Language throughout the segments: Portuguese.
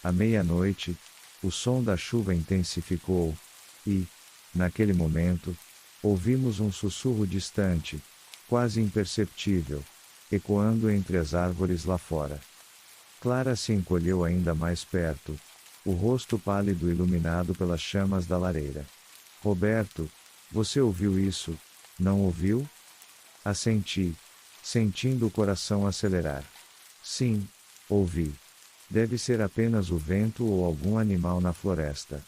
À meia-noite, o som da chuva intensificou, e, naquele momento, ouvimos um sussurro distante, quase imperceptível, ecoando entre as árvores lá fora. Clara se encolheu ainda mais perto, o rosto pálido iluminado pelas chamas da lareira. Roberto, você ouviu isso, não ouviu? Assenti, sentindo o coração acelerar. Sim, ouvi. Deve ser apenas o vento ou algum animal na floresta.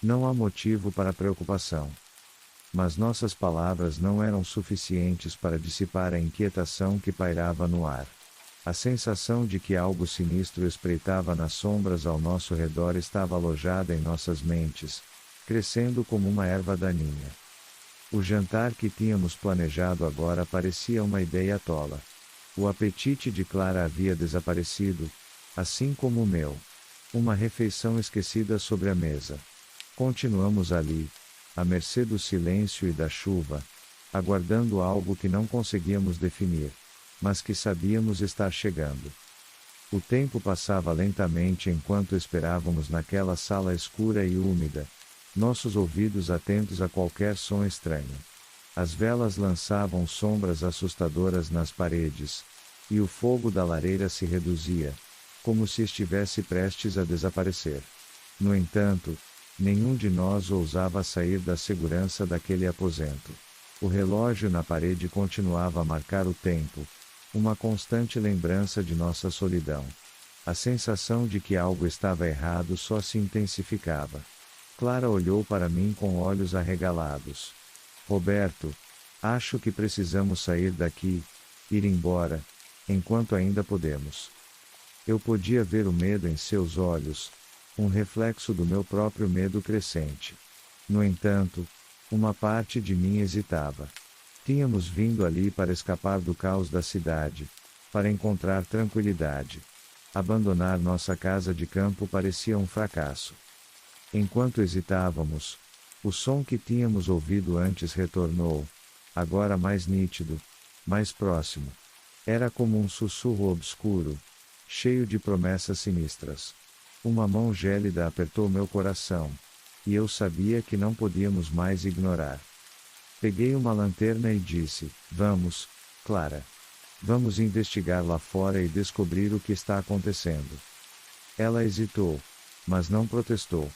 Não há motivo para preocupação. Mas nossas palavras não eram suficientes para dissipar a inquietação que pairava no ar. A sensação de que algo sinistro espreitava nas sombras ao nosso redor estava alojada em nossas mentes, crescendo como uma erva daninha. O jantar que tínhamos planejado agora parecia uma ideia tola. O apetite de Clara havia desaparecido, assim como o meu. Uma refeição esquecida sobre a mesa. Continuamos ali, à mercê do silêncio e da chuva, aguardando algo que não conseguíamos definir, mas que sabíamos estar chegando. O tempo passava lentamente enquanto esperávamos naquela sala escura e úmida, nossos ouvidos atentos a qualquer som estranho. As velas lançavam sombras assustadoras nas paredes, e o fogo da lareira se reduzia, como se estivesse prestes a desaparecer. No entanto, nenhum de nós ousava sair da segurança daquele aposento. O relógio na parede continuava a marcar o tempo, uma constante lembrança de nossa solidão. A sensação de que algo estava errado só se intensificava. Clara olhou para mim com olhos arregalados. Roberto, acho que precisamos sair daqui, ir embora, enquanto ainda podemos. Eu podia ver o medo em seus olhos, um reflexo do meu próprio medo crescente. No entanto, uma parte de mim hesitava. Tínhamos vindo ali para escapar do caos da cidade, para encontrar tranquilidade. Abandonar nossa casa de campo parecia um fracasso. Enquanto hesitávamos, o som que tínhamos ouvido antes retornou, agora mais nítido, mais próximo. Era como um sussurro obscuro, cheio de promessas sinistras. Uma mão gélida apertou meu coração, e eu sabia que não podíamos mais ignorar. Peguei uma lanterna e disse: vamos, Clara. Vamos investigar lá fora e descobrir o que está acontecendo. Ela hesitou, mas não protestou.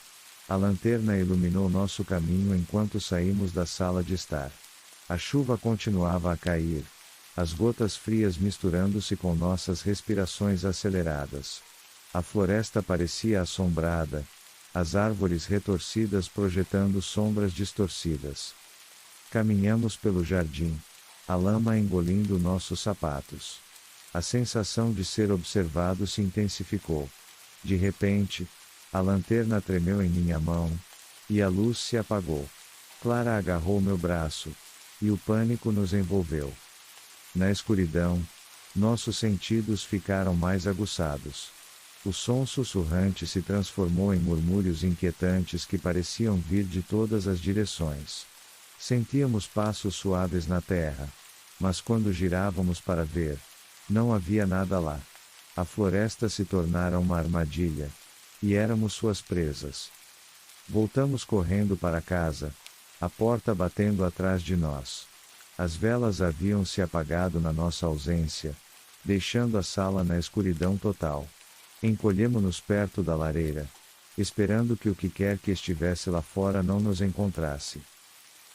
A lanterna iluminou nosso caminho enquanto saímos da sala de estar. A chuva continuava a cair, as gotas frias misturando-se com nossas respirações aceleradas. A floresta parecia assombrada, as árvores retorcidas projetando sombras distorcidas. Caminhamos pelo jardim, a lama engolindo nossos sapatos. A sensação de ser observado se intensificou. De repente, a lanterna tremeu em minha mão, e a luz se apagou. Clara agarrou meu braço, e o pânico nos envolveu. Na escuridão, nossos sentidos ficaram mais aguçados. O som sussurrante se transformou em murmúrios inquietantes que pareciam vir de todas as direções. Sentíamos passos suaves na terra, mas quando girávamos para ver, não havia nada lá. A floresta se tornara uma armadilha, e éramos suas presas. Voltamos correndo para casa, a porta batendo atrás de nós. As velas haviam se apagado na nossa ausência, deixando a sala na escuridão total. Encolhemo-nos perto da lareira, esperando que o que quer que estivesse lá fora não nos encontrasse.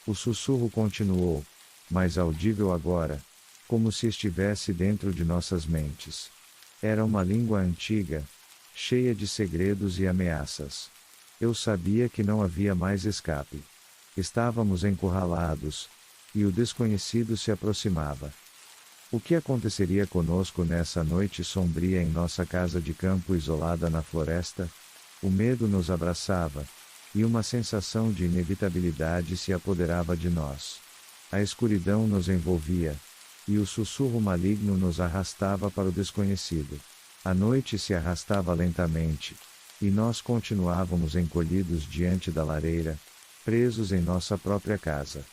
O sussurro continuou, mais audível agora, como se estivesse dentro de nossas mentes. Era uma língua antiga, cheia de segredos e ameaças. Eu sabia que não havia mais escape. Estávamos encurralados, e o desconhecido se aproximava. O que aconteceria conosco nessa noite sombria em nossa casa de campo isolada na floresta? O medo nos abraçava, e uma sensação de inevitabilidade se apoderava de nós. A escuridão nos envolvia, e o sussurro maligno nos arrastava para o desconhecido. A noite se arrastava lentamente, e nós continuávamos encolhidos diante da lareira, presos em nossa própria casa.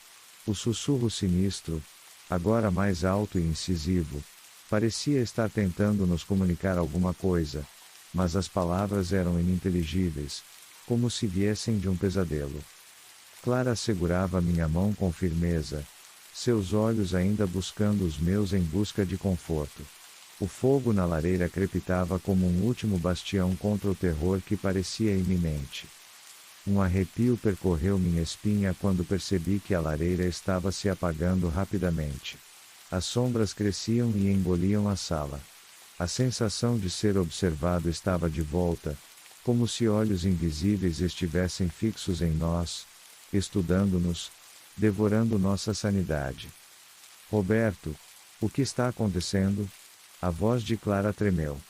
O sussurro sinistro, agora mais alto e incisivo, parecia estar tentando nos comunicar alguma coisa, mas as palavras eram ininteligíveis, como se viessem de um pesadelo. Clara segurava minha mão com firmeza, seus olhos ainda buscando os meus em busca de conforto. O fogo na lareira crepitava como um último bastião contra o terror que parecia iminente. Um arrepio percorreu minha espinha quando percebi que a lareira estava se apagando rapidamente. As sombras cresciam e engoliam a sala. A sensação de ser observado estava de volta, como se olhos invisíveis estivessem fixos em nós, estudando-nos, devorando nossa sanidade. Roberto, o que está acontecendo? A voz de Clara tremeu.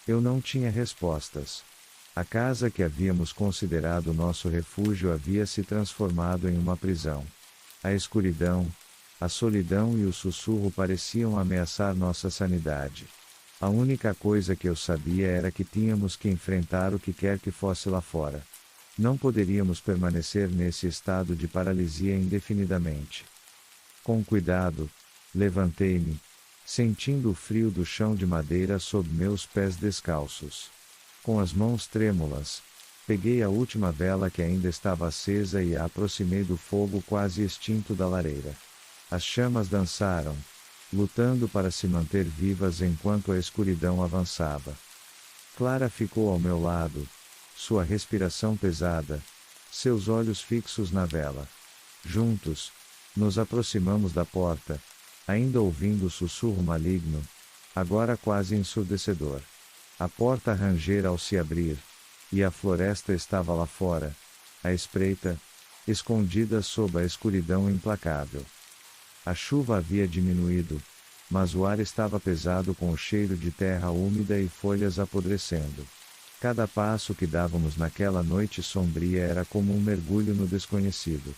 Eu não tinha respostas. A casa que havíamos considerado nosso refúgio havia se transformado em uma prisão. A escuridão, a solidão e o sussurro pareciam ameaçar nossa sanidade. A única coisa que eu sabia era que tínhamos que enfrentar o que quer que fosse lá fora. Não poderíamos permanecer nesse estado de paralisia indefinidamente. Com cuidado, levantei-me, sentindo o frio do chão de madeira sob meus pés descalços. Com as mãos trêmulas, peguei a última vela que ainda estava acesa e a aproximei do fogo quase extinto da lareira. As chamas dançaram, lutando para se manter vivas enquanto a escuridão avançava. Clara ficou ao meu lado, sua respiração pesada, seus olhos fixos na vela. Juntos, nos aproximamos da porta, ainda ouvindo o sussurro maligno, agora quase ensurdecedor. A porta rangera ao se abrir, e a floresta estava lá fora, à espreita, escondida sob a escuridão implacável. A chuva havia diminuído, mas o ar estava pesado com o cheiro de terra úmida e folhas apodrecendo. Cada passo que dávamos naquela noite sombria era como um mergulho no desconhecido.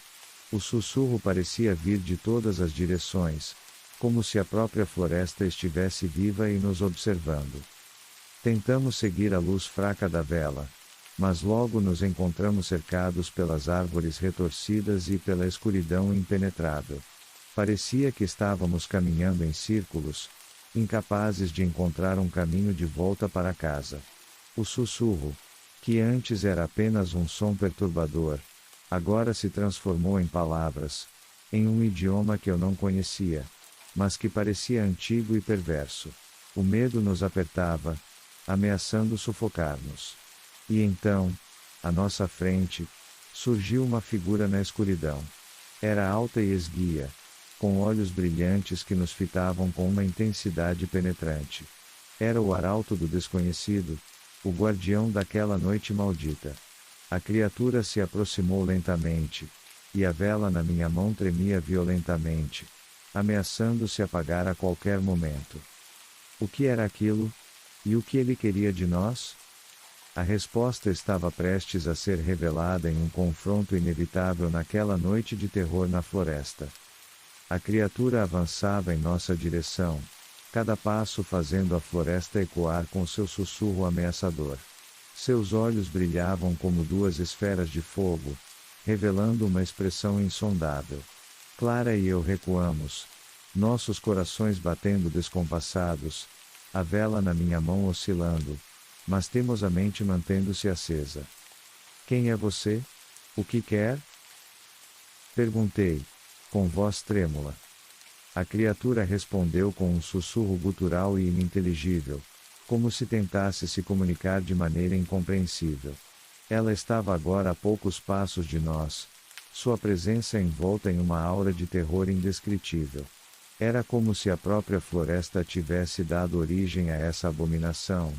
O sussurro parecia vir de todas as direções, como se a própria floresta estivesse viva e nos observando. Tentamos seguir a luz fraca da vela, mas logo nos encontramos cercados pelas árvores retorcidas e pela escuridão impenetrável. Parecia que estávamos caminhando em círculos, incapazes de encontrar um caminho de volta para casa. O sussurro, que antes era apenas um som perturbador, agora se transformou em palavras, em um idioma que eu não conhecia, mas que parecia antigo e perverso. O medo nos apertava, ameaçando sufocar-nos. E então, à nossa frente, surgiu uma figura na escuridão. Era alta e esguia, com olhos brilhantes que nos fitavam com uma intensidade penetrante. Era o arauto do desconhecido, o guardião daquela noite maldita. A criatura se aproximou lentamente, e a vela na minha mão tremia violentamente, ameaçando se apagar a qualquer momento. O que era aquilo? E o que ele queria de nós? A resposta estava prestes a ser revelada em um confronto inevitável naquela noite de terror na floresta. A criatura avançava em nossa direção, cada passo fazendo a floresta ecoar com seu sussurro ameaçador. Seus olhos brilhavam como duas esferas de fogo, revelando uma expressão insondável. Clara e eu recuamos, nossos corações batendo descompassados, a vela na minha mão oscilando, mas teimosamente mantendo-se acesa. Quem é você? O que quer? Perguntei, com voz trêmula. A criatura respondeu com um sussurro gutural e ininteligível, como se tentasse se comunicar de maneira incompreensível. Ela estava agora a poucos passos de nós, sua presença envolta em uma aura de terror indescritível. Era como se a própria floresta tivesse dado origem a essa abominação,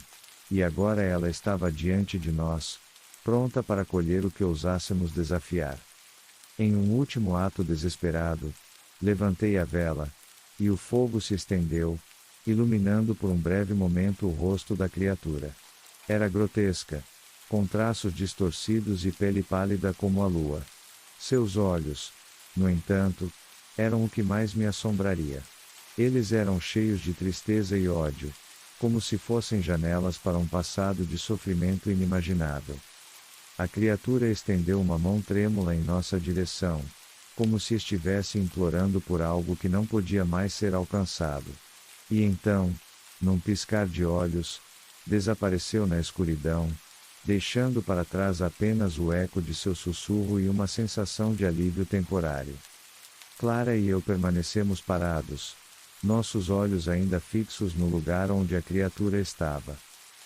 e agora ela estava diante de nós, pronta para colher o que ousássemos desafiar. Em um último ato desesperado, levantei a vela, e o fogo se estendeu, iluminando por um breve momento o rosto da criatura. Era grotesca, com traços distorcidos e pele pálida como a lua. Seus olhos, no entanto, eram o que mais me assombraria. Eles eram cheios de tristeza e ódio, como se fossem janelas para um passado de sofrimento inimaginável. A criatura estendeu uma mão trêmula em nossa direção, como se estivesse implorando por algo que não podia mais ser alcançado. E então, num piscar de olhos, desapareceu na escuridão, deixando para trás apenas o eco de seu sussurro e uma sensação de alívio temporário. Clara e eu permanecemos parados, nossos olhos ainda fixos no lugar onde a criatura estava.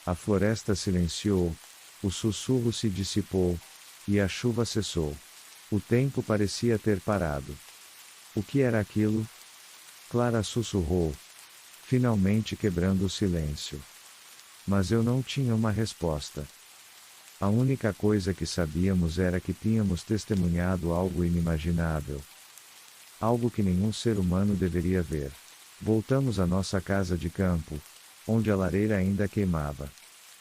A floresta silenciou, o sussurro se dissipou, e a chuva cessou. O tempo parecia ter parado. O que era aquilo? Clara sussurrou, finalmente quebrando o silêncio. Mas eu não tinha uma resposta. A única coisa que sabíamos era que tínhamos testemunhado algo inimaginável. Algo que nenhum ser humano deveria ver. Voltamos à nossa casa de campo, onde a lareira ainda queimava.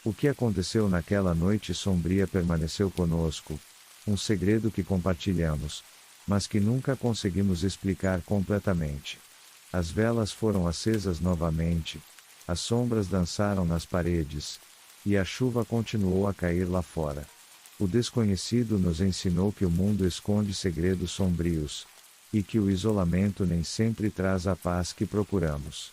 O que aconteceu naquela noite sombria permaneceu conosco, um segredo que compartilhamos, mas que nunca conseguimos explicar completamente. As velas foram acesas novamente, as sombras dançaram nas paredes, e a chuva continuou a cair lá fora. O desconhecido nos ensinou que o mundo esconde segredos sombrios, e que o isolamento nem sempre traz a paz que procuramos.